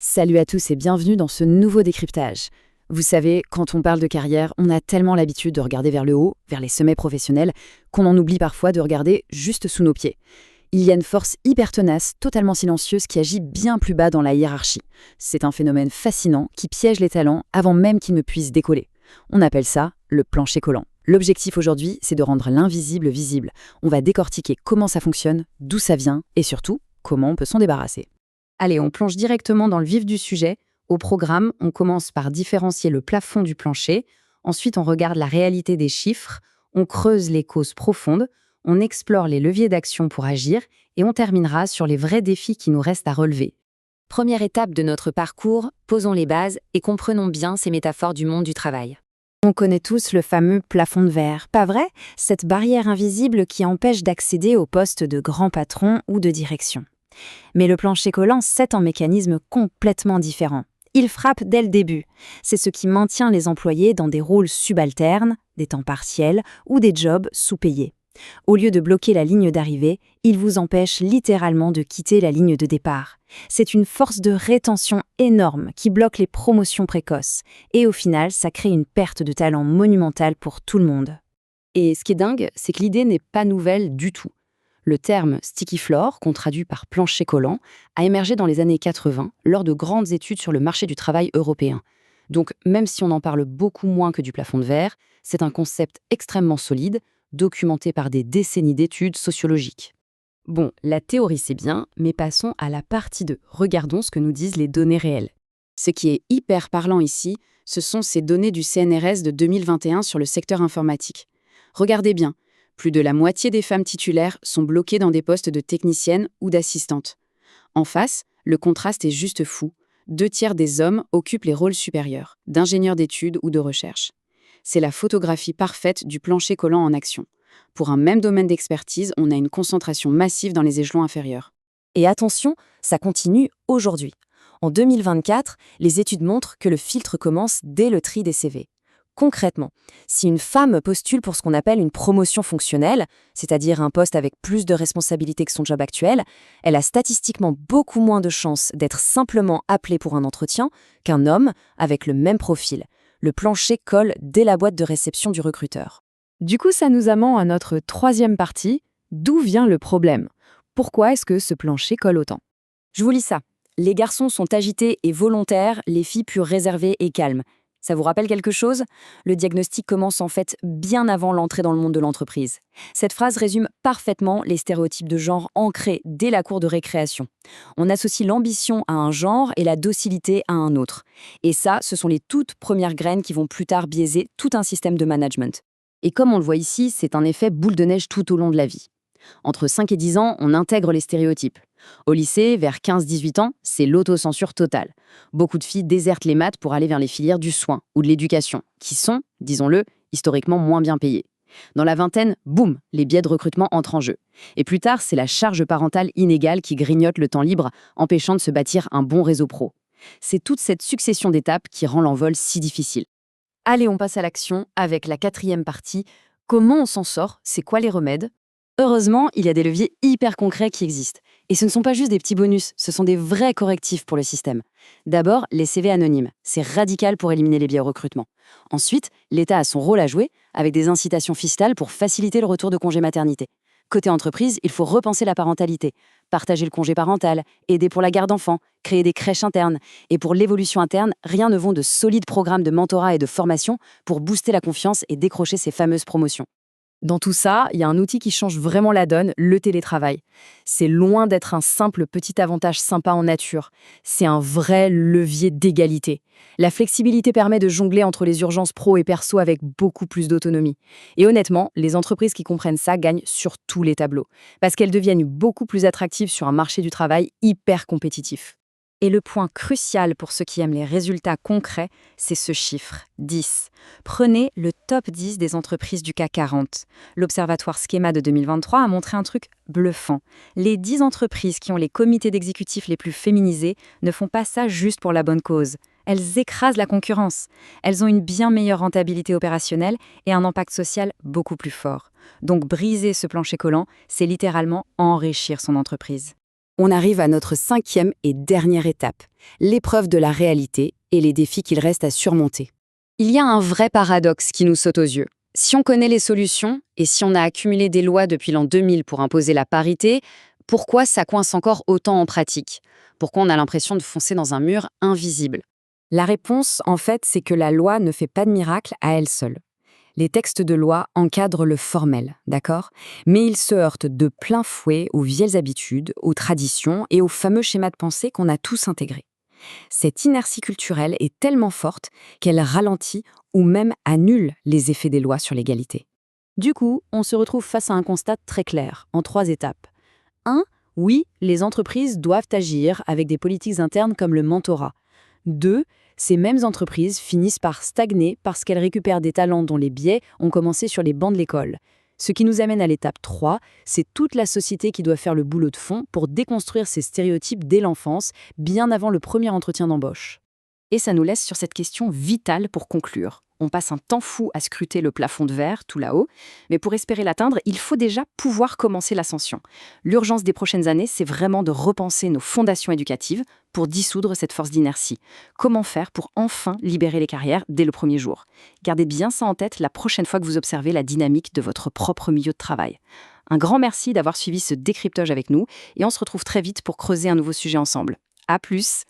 Salut à tous et bienvenue dans ce nouveau décryptage. Vous savez, quand on parle de carrière, on a tellement l'habitude de regarder vers le haut, vers les sommets professionnels, qu'on en oublie parfois de regarder juste sous nos pieds. Il y a une force hyper tenace, totalement silencieuse, qui agit bien plus bas dans la hiérarchie. C'est un phénomène fascinant qui piège les talents avant même qu'ils ne puissent décoller. On appelle ça le plancher collant. L'objectif aujourd'hui, c'est de rendre l'invisible visible. On va décortiquer comment ça fonctionne, d'où ça vient et surtout, comment on peut s'en débarrasser. Allez, on plonge directement dans le vif du sujet. Au programme, on commence par différencier le plafond du plancher. Ensuite, on regarde la réalité des chiffres. On creuse les causes profondes. On explore les leviers d'action pour agir. Et on terminera sur les vrais défis qui nous restent à relever. Première étape de notre parcours, posons les bases et comprenons bien ces métaphores du monde du travail. On connaît tous le fameux plafond de verre, pas vrai? Cette barrière invisible qui empêche d'accéder aux postes de grand patron ou de direction. Mais le plancher collant, c'est un mécanisme complètement différent. Il frappe dès le début. C'est ce qui maintient les employés dans des rôles subalternes, des temps partiels ou des jobs sous-payés. Au lieu de bloquer la ligne d'arrivée, il vous empêche littéralement de quitter la ligne de départ. C'est une force de rétention énorme qui bloque les promotions précoces. Et au final, ça crée une perte de talent monumentale pour tout le monde. Et ce qui est dingue, c'est que l'idée n'est pas nouvelle du tout. Le terme sticky floor, qu'on traduit par plancher collant, a émergé dans les années 80 lors de grandes études sur le marché du travail européen. Donc, même si on en parle beaucoup moins que du plafond de verre, c'est un concept extrêmement solide, documenté par des décennies d'études sociologiques. Bon, la théorie c'est bien, mais passons à la partie 2. Regardons ce que nous disent les données réelles. Ce qui est hyper parlant ici, ce sont ces données du CNRS de 2021 sur le secteur informatique. Regardez bien. Plus de la moitié des femmes titulaires sont bloquées dans des postes de techniciennes ou d'assistantes. En face, le contraste est juste fou. 2/3 des hommes occupent les rôles supérieurs, d'ingénieurs d'études ou de recherche. C'est la photographie parfaite du plancher collant en action. Pour un même domaine d'expertise, on a une concentration massive dans les échelons inférieurs. Et attention, ça continue aujourd'hui. En 2024, les études montrent que le filtre commence dès le tri des CV. Concrètement, si une femme postule pour ce qu'on appelle une promotion fonctionnelle, c'est-à-dire un poste avec plus de responsabilités que son job actuel, elle a statistiquement beaucoup moins de chances d'être simplement appelée pour un entretien qu'un homme avec le même profil. Le plancher colle dès la boîte de réception du recruteur. Du coup, ça nous amène à notre troisième partie. D'où vient le problème? Pourquoi est-ce que ce plancher colle autant? Je vous lis ça. Les garçons sont agités et volontaires, les filles pures réservées et calmes. Ça vous rappelle quelque chose? Le diagnostic commence en fait bien avant l'entrée dans le monde de l'entreprise. Cette phrase résume parfaitement les stéréotypes de genre ancrés dès la cour de récréation. On associe l'ambition à un genre et la docilité à un autre. Et ça, ce sont les toutes premières graines qui vont plus tard biaiser tout un système de management. Et comme on le voit ici, c'est un effet boule de neige tout au long de la vie. Entre 5 et 10 ans, on intègre les stéréotypes. Au lycée, vers 15-18 ans, c'est l'autocensure totale. Beaucoup de filles désertent les maths pour aller vers les filières du soin ou de l'éducation, qui sont, disons-le, historiquement moins bien payées. Dans la vingtaine, boum, les biais de recrutement entrent en jeu. Et plus tard, c'est la charge parentale inégale qui grignote le temps libre, empêchant de se bâtir un bon réseau pro. C'est toute cette succession d'étapes qui rend l'envol si difficile. Allez, on passe à l'action avec la 4e partie. Comment on s'en sort? C'est quoi les remèdes? Heureusement, il y a des leviers hyper concrets qui existent. Et ce ne sont pas juste des petits bonus, ce sont des vrais correctifs pour le système. D'abord, les CV anonymes. C'est radical pour éliminer les biais au recrutement. Ensuite, l'État a son rôle à jouer avec des incitations fiscales pour faciliter le retour de congé maternité. Côté entreprise, il faut repenser la parentalité, partager le congé parental, aider pour la garde d'enfants, créer des crèches internes. Et pour l'évolution interne, rien ne vaut de solides programmes de mentorat et de formation pour booster la confiance et décrocher ces fameuses promotions. Dans tout ça, il y a un outil qui change vraiment la donne, le télétravail. C'est loin d'être un simple petit avantage sympa en nature. C'est un vrai levier d'égalité. La flexibilité permet de jongler entre les urgences pro et perso avec beaucoup plus d'autonomie. Et honnêtement, les entreprises qui comprennent ça gagnent sur tous les tableaux, parce qu'elles deviennent beaucoup plus attractives sur un marché du travail hyper compétitif. Et le point crucial pour ceux qui aiment les résultats concrets, c'est ce chiffre, 10. Prenez le top 10 des entreprises du CAC 40. L'Observatoire Schema de 2023 a montré un truc bluffant. Les 10 entreprises qui ont les comités d'exécutifs les plus féminisés ne font pas ça juste pour la bonne cause. Elles écrasent la concurrence. Elles ont une bien meilleure rentabilité opérationnelle et un impact social beaucoup plus fort. Donc briser ce plancher collant, c'est littéralement enrichir son entreprise. On arrive à notre 5e et dernière étape, l'épreuve de la réalité et les défis qu'il reste à surmonter. Il y a un vrai paradoxe qui nous saute aux yeux. Si on connaît les solutions, et si on a accumulé des lois depuis l'an 2000 pour imposer la parité, pourquoi ça coince encore autant en pratique? Pourquoi on a l'impression de foncer dans un mur invisible? La réponse, en fait, c'est que la loi ne fait pas de miracle à elle seule. Les textes de loi encadrent le formel, d'accord? Mais ils se heurtent de plein fouet aux vieilles habitudes, aux traditions et aux fameux schémas de pensée qu'on a tous intégrés. Cette inertie culturelle est tellement forte qu'elle ralentit ou même annule les effets des lois sur l'égalité. Du coup, on se retrouve face à un constat très clair, en 3 étapes. 1. Oui, les entreprises doivent agir avec des politiques internes comme le mentorat. 2. Ces mêmes entreprises finissent par stagner parce qu'elles récupèrent des talents dont les biais ont commencé sur les bancs de l'école. Ce qui nous amène à l'étape 3, c'est toute la société qui doit faire le boulot de fond pour déconstruire ces stéréotypes dès l'enfance, bien avant le premier entretien d'embauche. Et ça nous laisse sur cette question vitale pour conclure. On passe un temps fou à scruter le plafond de verre, tout là-haut, mais pour espérer l'atteindre, il faut déjà pouvoir commencer l'ascension. L'urgence des prochaines années, c'est vraiment de repenser nos fondations éducatives pour dissoudre cette force d'inertie. Comment faire pour enfin libérer les carrières dès le premier jour? Gardez bien ça en tête la prochaine fois que vous observez la dynamique de votre propre milieu de travail. Un grand merci d'avoir suivi ce décryptage avec nous, et on se retrouve très vite pour creuser un nouveau sujet ensemble. À plus!